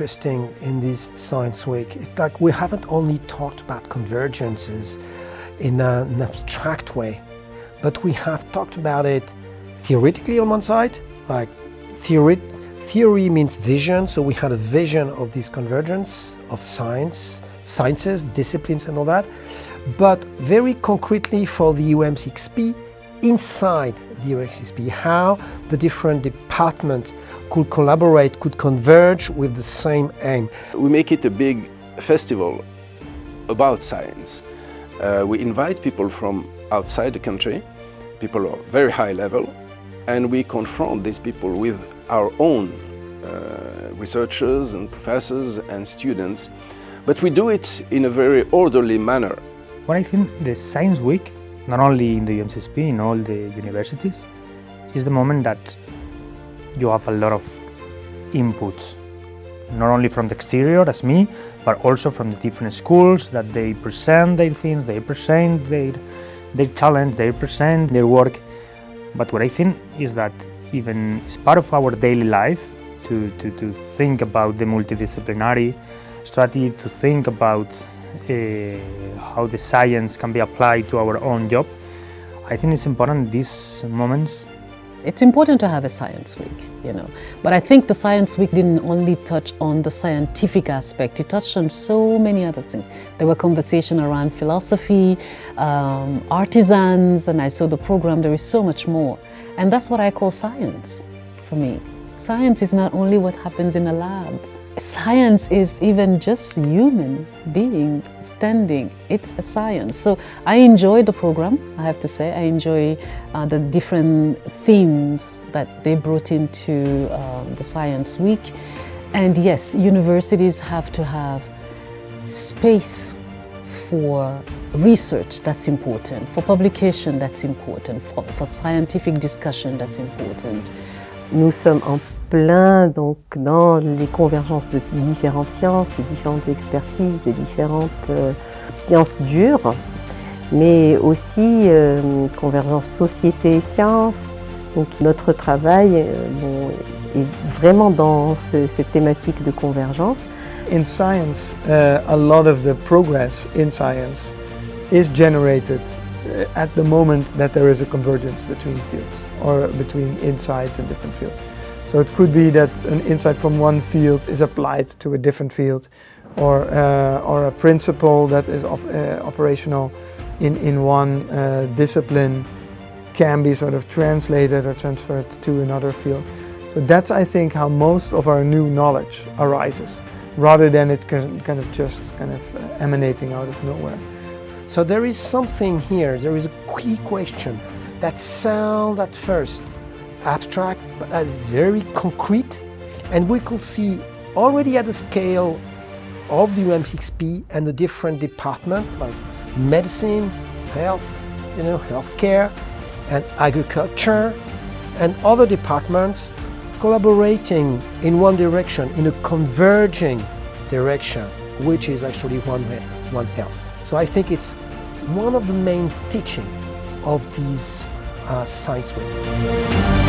interesting in this Science Week. It's like we haven't only talked about convergences in an abstract way, but we have talked about it theoretically on one side, like theory means vision, so we had a vision of this convergence of sciences, disciplines and all that, but very concretely for the UM6P, inside the UM6P, how the different departments could collaborate, could converge with the same aim. We make it a big festival about science. We invite people from outside the country, people of very high level, and we confront these people with our own researchers and professors and students, but we do it in a very orderly manner. What I think the Science Week, not only in the UM6P, in all the universities, is the moment that you have a lot of inputs, not only from the exterior as me, but also from the different schools, that they present their things, they present their talents, they present their work. But what I think is that even it's part of our daily life to think about the multidisciplinary strategy, to think about how the science can be applied to our own job. I think it's important these moments. It's important to have a Science Week, but I think the Science Week didn't only touch on the scientific aspect, it touched on so many other things. There were conversations around philosophy, artisans, and I saw the program, there is so much more. And that's what I call science for me. Science is not only what happens in a lab. Science is even just human being standing. It's a science. So I enjoy the program, I have to say. I enjoy the different themes that they brought into the Science Week. And yes, universities have to have space for research, that's important, for publication, that's important, for scientific discussion, that's important. Nous sommes en plein donc dans les convergences de différentes sciences, de différentes expertises, de différentes sciences dures, mais aussi convergence société et sciences. Donc notre travail est vraiment dans cette thématique de convergence. In science, a lot of the progress in science is generated at the moment that there is a convergence between fields or between insights in different fields. So it could be that an insight from one field is applied to a different field, or a principle that is operational in one discipline can be sort of translated or transferred to another field. So that's, I think, how most of our new knowledge arises, rather than it kind of emanating out of nowhere. So there is something here, there is a key question that sounds at first abstract, but that is very concrete, and we could see already at the scale of the UM6P and the different departments like medicine, health, healthcare, and agriculture, and other departments collaborating in one direction, in a converging direction, which is actually one health. So I think it's one of the main teachings of these Science Week.